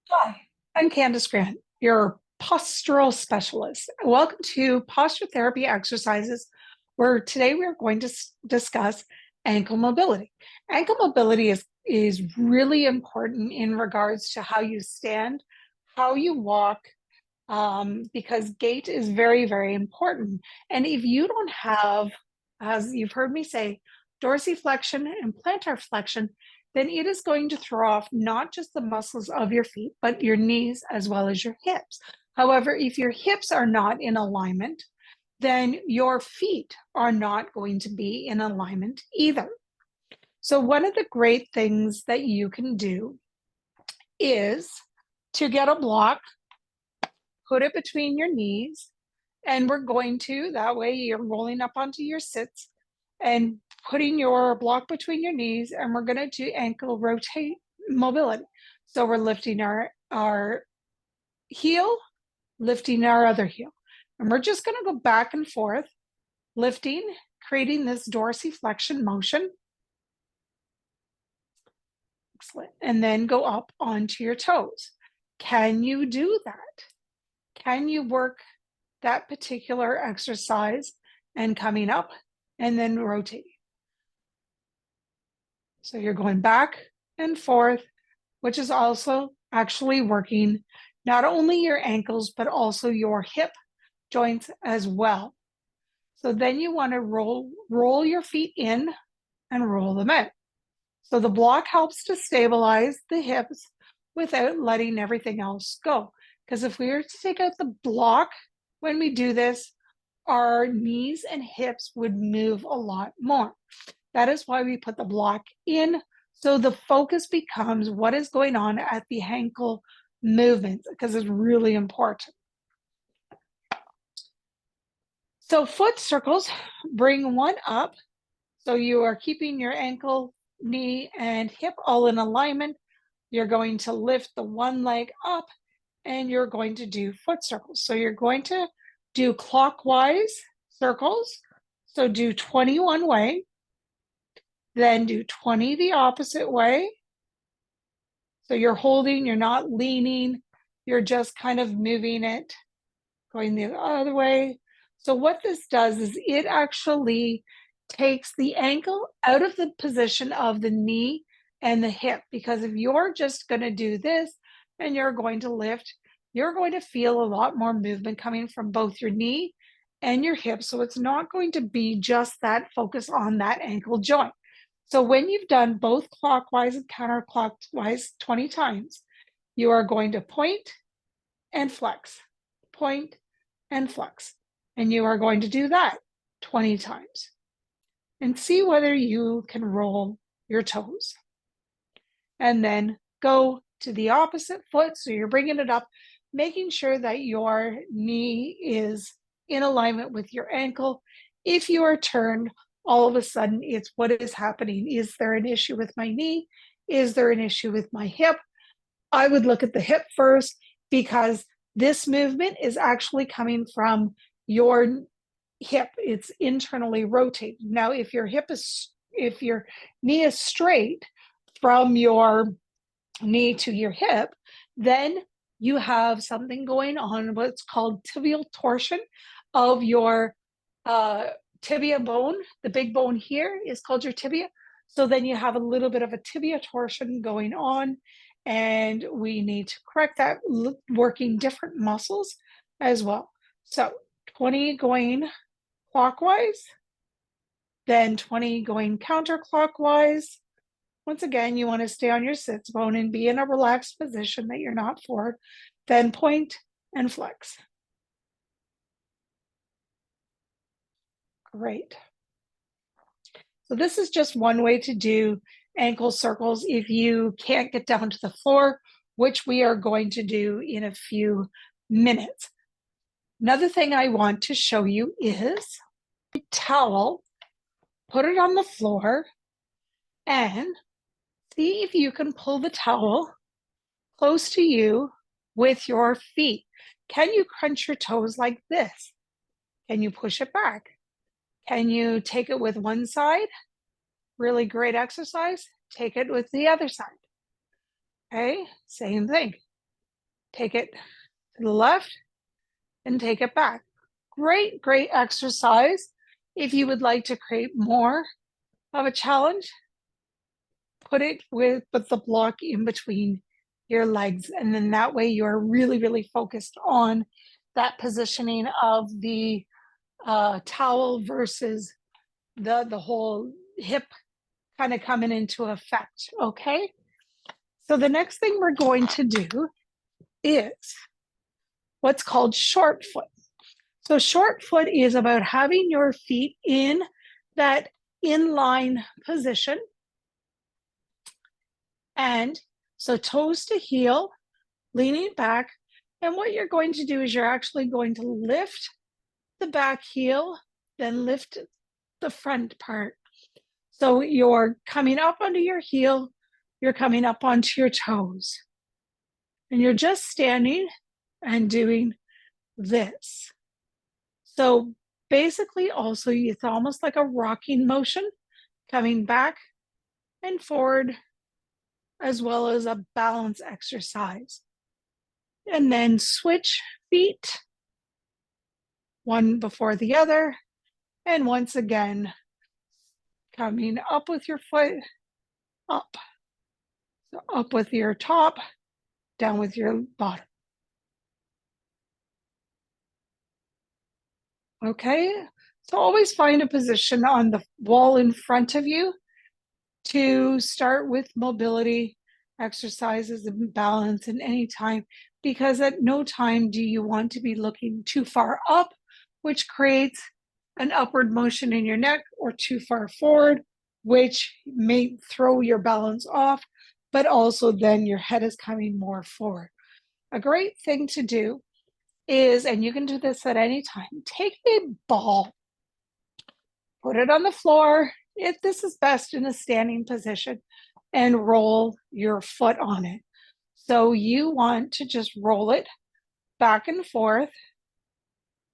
Hi, I'm Candace Grant, your postural specialist. Welcome to posture therapy exercises, where today we are going to discuss ankle mobility. Ankle mobility is really important in regards to how you stand, how you walk, because gait is very, very important. And if you don't have, as you've heard me say, dorsiflexion and plantar flexion, then it is going to throw off not just the muscles of your feet, but your knees as well as your hips. However, if your hips are not in alignment, then your feet are not going to be in alignment either. So, one of the great things that you can do is to get a block, put it between your knees, and we're going to, that way you're rolling up onto your sits and putting your block between your knees, and we're going to do ankle rotate mobility. So we're lifting our heel, lifting our other heel. And we're just going to go back and forth, lifting, creating this dorsiflexion motion. Excellent. And then go up onto your toes. Can you do that? Can you work that particular exercise and coming up and then rotating? So you're going back and forth, which is also actually working not only your ankles, but also your hip joints as well. So then you want to roll your feet in and roll them out. So the block helps to stabilize the hips without letting everything else go. Because if we were to take out the block when we do this, our knees and hips would move a lot more. That is why we put the block in. So the focus becomes what is going on at the ankle movement, because it's really important. So foot circles, bring one up. So you are keeping your ankle, knee, and hip all in alignment. You're going to lift the one leg up and you're going to do foot circles. So you're going to do clockwise circles. So do 20 one way, then do 20 the opposite way. So you're holding, you're not leaning, you're just kind of moving it, going the other way. So what this does is it actually takes the ankle out of the position of the knee and the hip, because if you're just going to do this and you're going to lift, you're going to feel a lot more movement coming from both your knee and your hip. So it's not going to be just that focus on that ankle joint. So when you've done both clockwise and counterclockwise 20 times, you are going to point and flex, point and flex. And you are going to do that 20 times and see whether you can roll your toes. And then go to the opposite foot. So you're bringing it up, making sure that your knee is in alignment with your ankle. If you are turned, all of a sudden it's what is happening. Is there an issue with my knee? Is there an issue with my hip? I would look at the hip first, because this movement is actually coming from your hip. It's internally rotated. Now, if your knee is straight from your knee to your hip, then you have something going on, what's called tibial torsion of your tibia bone. The big bone here is called your tibia. So then you have a little bit of a tibia torsion going on, and we need to correct that, working different muscles as well. So 20 going clockwise, then 20 going counterclockwise. Once again, you want to stay on your sits bone and be in a relaxed position that you're not forward. Then point and flex. Great. So this is just one way to do ankle circles if you can't get down to the floor, which we are going to do in a few minutes. Another thing I want to show you is a towel. Put it on the floor and see if you can pull the towel close to you with your feet. Can you crunch your toes like this? Can you push it back? Can you take it with one side? Really great exercise. Take it with the other side. Okay, same thing. take it to the left, and take it back. Great, great exercise. If you would like to create more of a challenge, put it with the block in between your legs. And then that way you're really, really focused on that positioning of the towel versus the whole hip kind of coming into effect. Okay. So the next thing we're going to do is what's called short foot. So short foot is about having your feet in that inline position. And so toes to heel, leaning back. And what you're going to do is you're actually going to lift the back heel, then lift the front part. So you're coming up onto your heel, you're coming up onto your toes. And you're just standing and doing this. So basically also it's almost like a rocking motion, coming back and forward, as well as a balance exercise. And then switch feet, one before the other. And once again, coming up with your foot, up. So up with your top, down with your bottom. Okay, so always find a position on the wall in front of you to start with mobility exercises and balance in any time, because at no time do you want to be looking too far up, which creates an upward motion in your neck, or too far forward, which may throw your balance off, but also then your head is coming more forward. A great thing to do is, and you can do this at any time, take a ball, put it on the floor. If this is best in a standing position, and roll your foot on it. So you want to just roll it back and forth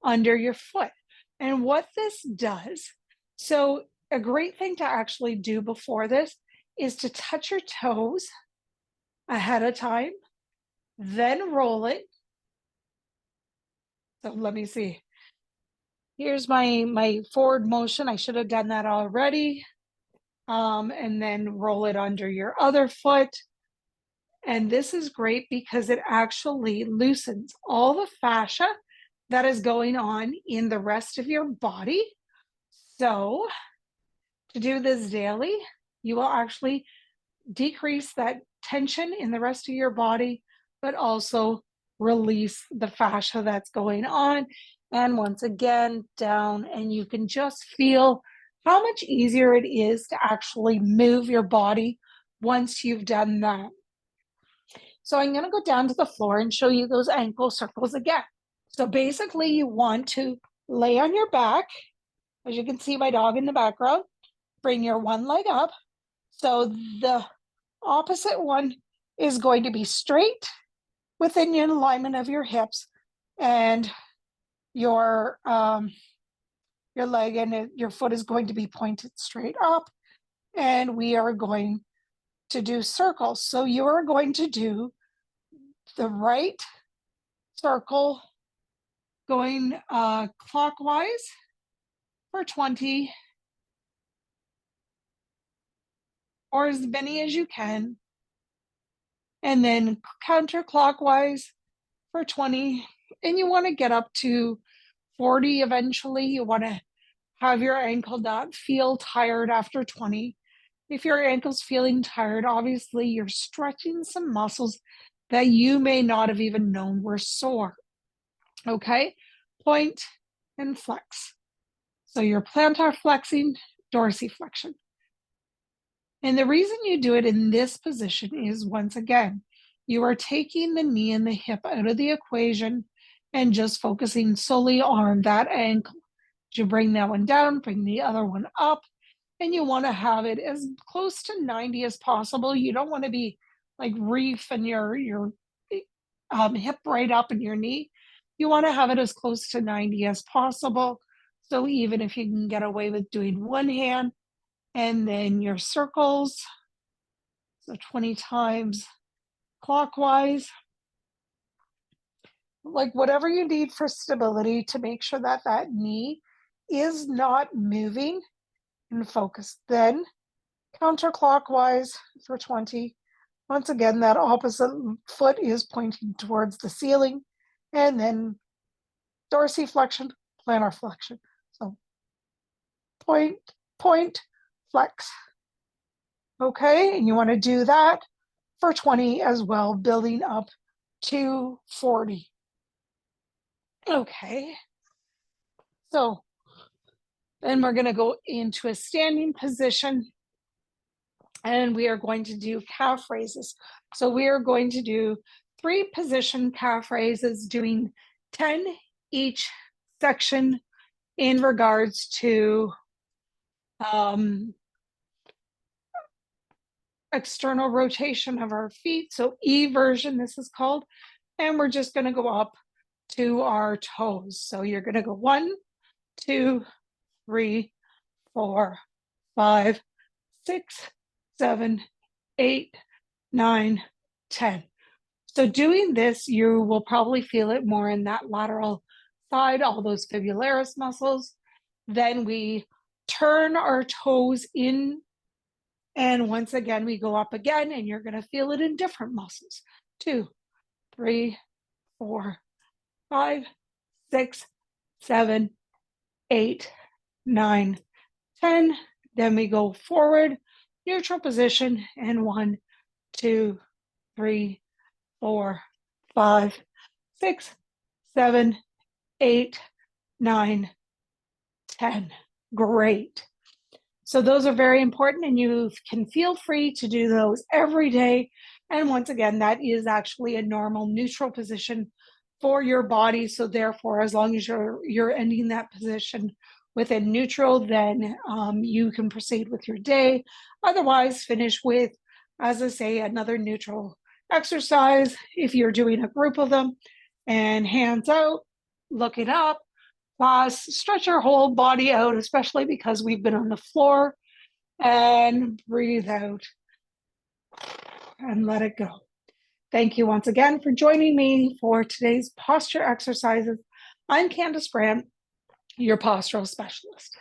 under your foot. And what this does, so a great thing to actually do before this is to touch your toes ahead of time, then roll it. So let me see. Here's my forward motion. I should have done that already. And then roll it under your other foot. And this is great because it actually loosens all the fascia that is going on in the rest of your body. So to do this daily, you will actually decrease that tension in the rest of your body, but also release the fascia that's going on. And once again, down, and you can just feel how much easier it is to actually move your body once you've done that. So I'm going to go down to the floor and show you those ankle circles again. So basically you want to lay on your back. As you can see my dog in the background, bring your one leg up. So the opposite one is going to be straight within the alignment of your hips, and your leg and your foot is going to be pointed straight up. And we are going to do circles. So you are going to do the right circle going clockwise for 20, or as many as you can, and then counterclockwise for 20. And you want to get up to 40 eventually. You want to have your ankle not feel tired after 20. If your ankle's feeling tired, obviously you're stretching some muscles that you may not have even known were sore. Okay, point and flex. So you're plantar flexing, dorsiflexion. And the reason you do it in this position is, once again, you are taking the knee and the hip out of the equation and just focusing solely on that ankle. You bring that one down, bring the other one up, and you want to have it as close to 90 as possible. You don't want to be like reefing your hip right up in your knee. You want to have it as close to 90 as possible. So even if you can get away with doing one hand, and then your circles, so 20 times clockwise. like whatever you need for stability to make sure that that knee is not moving, and focus. Then counterclockwise for 20. Once again, that opposite foot is pointing towards the ceiling, and then dorsiflexion, plantar flexion. So point, point, flex. Okay, and you want to do that for 20 as well, building up to 40. Okay, so then we're going to go into a standing position, and we are going to do calf raises. So we are going to do 3 position calf raises, doing 10 each section in regards to external rotation of our feet. So E version, this is called. And we're just going to go up to our toes. So you're going to go 1, 2, 3, 4, 5, 6, 7, 8, 9, 10. So doing this, you will probably feel it more in that lateral side, all those fibularis muscles. Then we turn our toes in, and once again, we go up again, and you're going to feel it in different muscles. 2, 3, 4, 5, 6, 7, 8, 9, 10. Then we go forward, neutral position, and 1, 2, 3, 4, 5, 6, 7, 8, 9, 10. Great. So those are very important, and you can feel free to do those every day. And once again, that is actually a normal neutral position for your body. So therefore, as long as you're ending that position within neutral, then you can proceed with your day. Otherwise, finish with, as I say, another neutral exercise if you're doing a group of them. And hands out, looking up, stretch your whole body out, especially because we've been on the floor, and breathe out and let it go. Thank you once again for joining me for today's posture exercises. I'm Candace Brandt, your postural specialist.